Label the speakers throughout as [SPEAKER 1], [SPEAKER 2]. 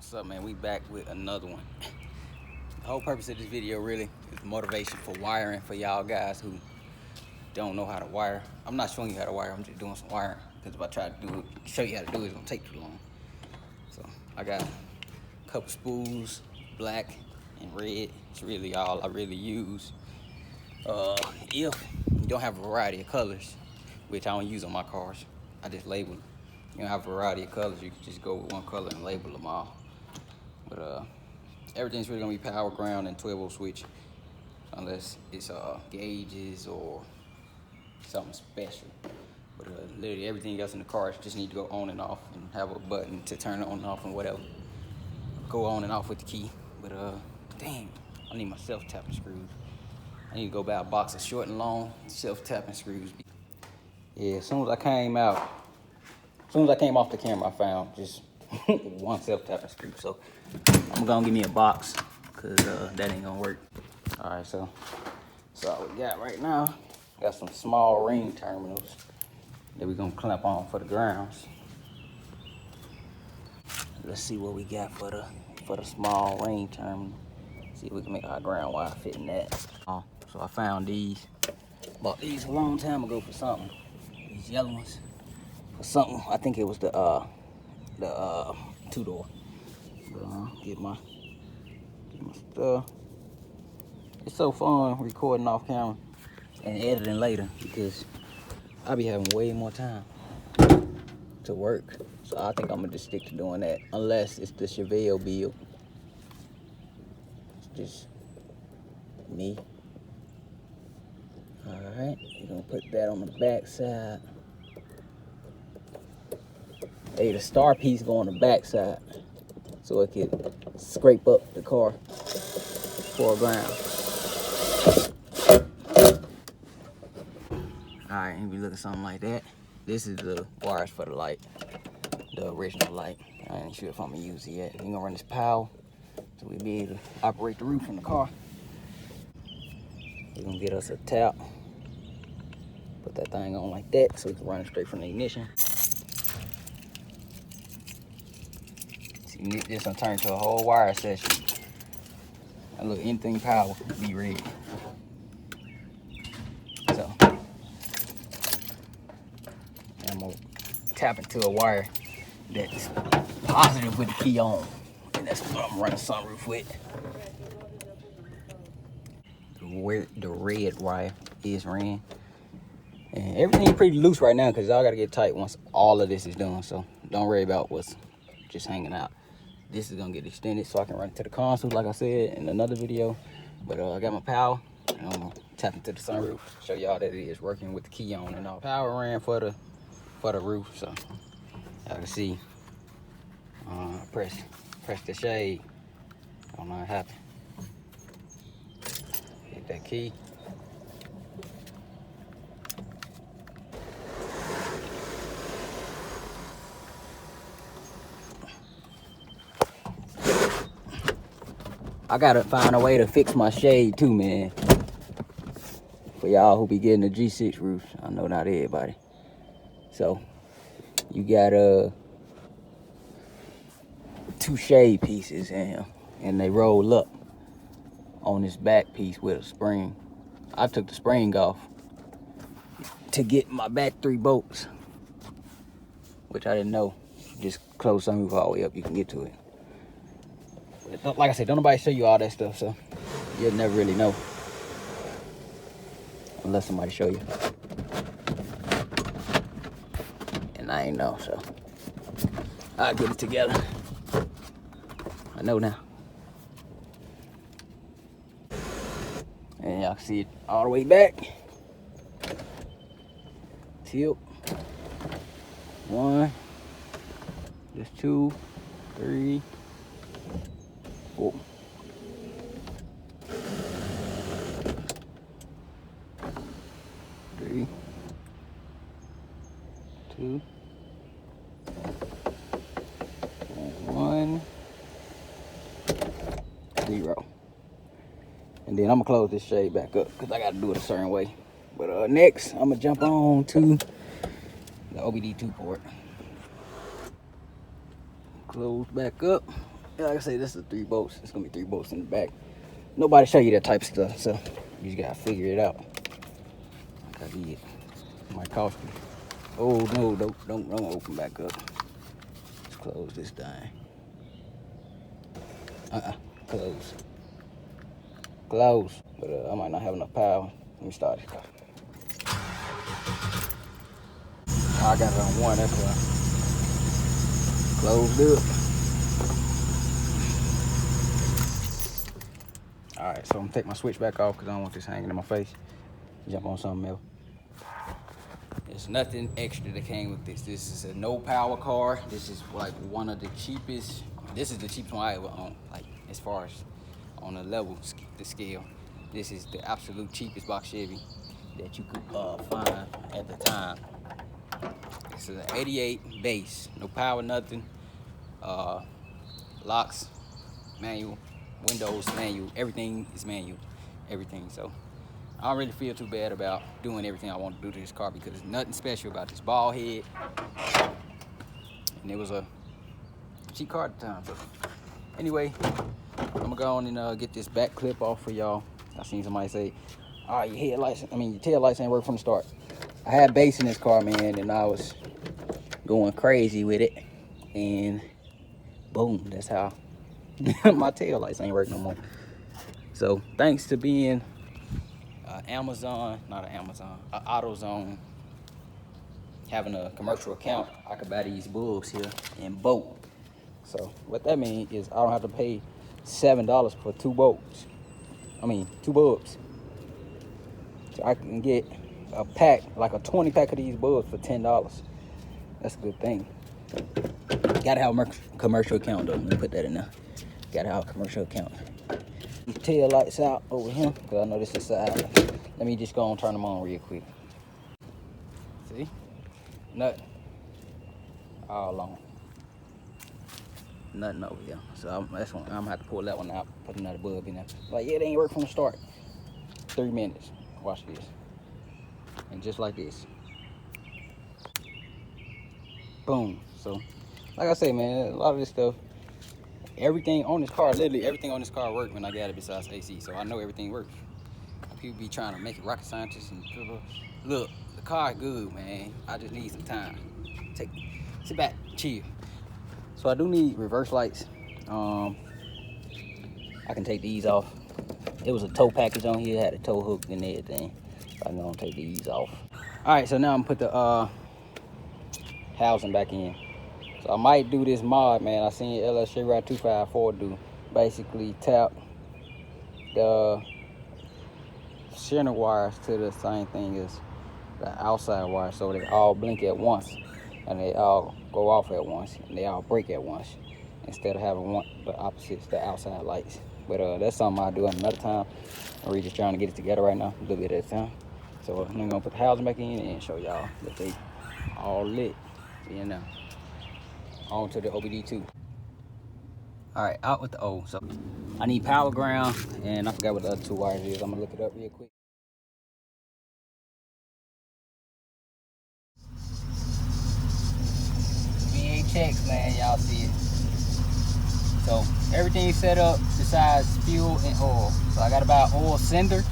[SPEAKER 1] What's up, man? We back with another one. The whole purpose of this video really is motivation for wiring for y'all guys who don't know how to wire. I'm not showing you how to wire, I'm just doing some wiring, because if I try to show you how to do it, it's gonna take too long. So I got a couple spools, black and red. It's really all I really use. If you don't have a variety of colors, which I don't use on my cars, I just label them. You don't have a variety of colors, you can just go with one color and label them all. But everything's really gonna be power, ground, and 12-volt switch, unless it's gauges or something special. But literally everything else in the car just need to go on and off and have a button to turn it on and off and whatever. Go on and off with the key. But dang, I need my self-tapping screws. I need to go buy a box of short and long self-tapping screws. Yeah, as soon as I came off the camera, I found just one self-tapping screw. So I'm gonna give me a box, cause that ain't gonna work. All right, so what we got right now, got some small ring terminals that we're gonna clamp on for the grounds. Let's see what we got for the small ring terminal. See if we can make our ground wire fit in that. So I found these. Bought these a long time ago for something. These yellow ones for something. I think it was the two-door. Get my stuff. It's so fun recording off camera and editing later, because I be having way more time to work. So I think I'm gonna just stick to doing that, unless it's the Chevy build. It's just me. All right, you're gonna put that on the back side. Hey, the star piece go on the back side, so it can scrape up the car for ground. All right, and we look at something like that. This is the wires for the light, the original light. I ain't sure if I'm gonna use it yet. You're gonna run this power, so we'll be able to operate the roof in the car. We're gonna get us a tap. Put that thing on like that, so we can run it straight from the ignition. See, this gonna turn to a whole wire session. And look, anything power, be ready. So, I'm gonna tap into a wire that's positive with the key on, and that's what I'm running sunroof with. The red wire is ran, and everything's pretty loose right now, because y'all gotta get tight once all of this is done. So don't worry about what's just hanging out. This is gonna get extended so I can run it to the console, like I said in another video. But I got my power, and I'm gonna tap into the sunroof, show y'all that it is working with the key on and all. Power ran for the roof, so y'all can see. Press the shade. I don't know what happened. Hit that key. I gotta find a way to fix my shade too, man. For y'all who be getting the G6 roofs, I know not everybody. So you got two shade pieces in here, and they roll up on this back piece with a spring. I took the spring off to get my back 3 bolts, which I didn't know. Just close sunroof all the way up, you can get to it. But like I said, don't nobody show you all that stuff, so you'll never really know unless somebody show you. And I ain't know, so I'll get it together. I know now. And y'all can see it all the way back. Tilt. 1, just 2, 3, 4. Three, 2, 1, 0. And then I'm gonna close this shade back up, because I gotta do it a certain way. But next, I'm gonna jump on to the OBD2 port. Close back up. like I say, this is 3 bolts. It's gonna be 3 bolts in the back. Nobody show you that type of stuff, so you just gotta figure it out. Like I did. Might cost you. Oh no, don't open back up. Let's close this thing. Close. Close. But I might not have enough power. Let me start this car. I got it on 1, that's why. Closed up. Alright, so I'm gonna take my switch back off because I don't want this hanging in my face. Jump on something else. There's nothing extra that came with this. This is a no power car. This is like one of the cheapest. This is the cheapest one I ever owned, like as far as on the level, the scale. This is the absolute cheapest box Chevy that you could find at the time. This is an 88 base, no power, nothing. Locks, manual, windows, manual, everything is manual, everything. So I don't really feel too bad about doing everything I want to do to this car because there's nothing special about this ball head. And it was a cheap car at the time. So anyway, I'm gonna go on and get this back clip off for y'all. I seen somebody say, "Oh, your tail lights ain't work from the start." I had bass in this car, man, and I was going crazy with it, and boom, that's how my tail lights ain't working no more. So thanks to being AutoZone, having a commercial account, I could buy these bulbs here in bulk. So what that means is I don't have to pay $7 for 2 bolts. 2 bulbs. So I can get a pack, like a 20 pack of these bulbs for $10. That's a good thing. Gotta have a commercial account though. Let me put that in there. Gotta have a commercial account. These tail lights out over here, because I know this is side. Let me just go and turn them on real quick. See? Nothing. All on. Nothing over here. So I'm gonna have to pull that one out, put another bulb in there. Like, yeah, they ain't work from the start. 3 minutes. Watch this. And just like this. Boom. So, like I say, man, a lot of this stuff, everything on this car, literally everything on this car worked when I got it besides AC. So I know everything works. People be trying to make it rocket scientists and blah, blah. Look, the car good, man. I just need some time. Sit back, chill. So I do need reverse lights. I can take these off. It was a tow package on here, had a tow hook and everything. So I'm gonna take these off. All right, so now I'm gonna put the housing back in. So I might do this mod, man. I seen LS Chevy 254 do. Basically tap the center wires to the same thing as the outside wires, so they all blink at once and they all go off at once and they all break at once instead of having the opposites, the outside lights. But that's something I'll do another time. We're just trying to get it together right now, a little bit at a time. So I'm gonna put the housing back in and show y'all that they all lit. See now. On to the OBD2. All right, out with the O. So I need power ground, and I forgot what the other 2 wires is. I'm gonna look it up real quick. VA checks, man, y'all see it. So everything's set up besides fuel and oil. So I got to buy an oil sender,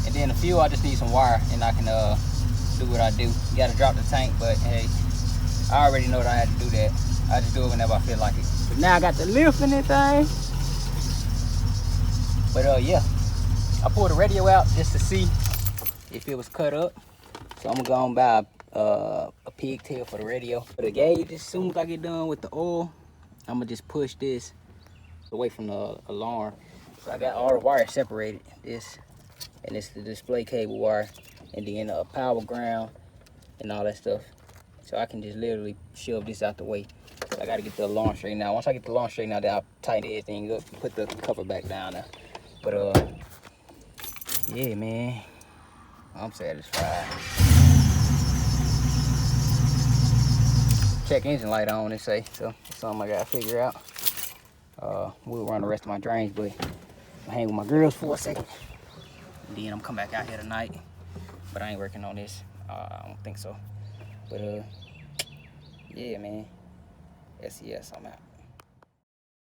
[SPEAKER 1] and then the fuel I just need some wire, and I can do what I do. You got to drop the tank, but hey, I already know that I had to do that. I just do it whenever I feel like it. But now I got the lift in this thing. But yeah, I pulled the radio out just to see if it was cut up. So I'm gonna go and buy a pigtail for the radio. For the gauge, as soon as I get done with the oil, I'm gonna just push this away from the alarm. So I got all the wires separated. This, and it's the display cable wire, and then power ground and all that stuff. So I can just literally shove this out the way. So I gotta get the alarm straightened out. Once I get the alarm straightened out, then I'll tighten everything up, put the cover back down there. But yeah, man, I'm satisfied. Check engine light on, they say, so that's something I gotta figure out. We'll run the rest of my drains, but I'll hang with my girls for a second. And then I'm coming back out here tonight, but I ain't working on this. I don't think so. But yeah, man, SES, I'm out.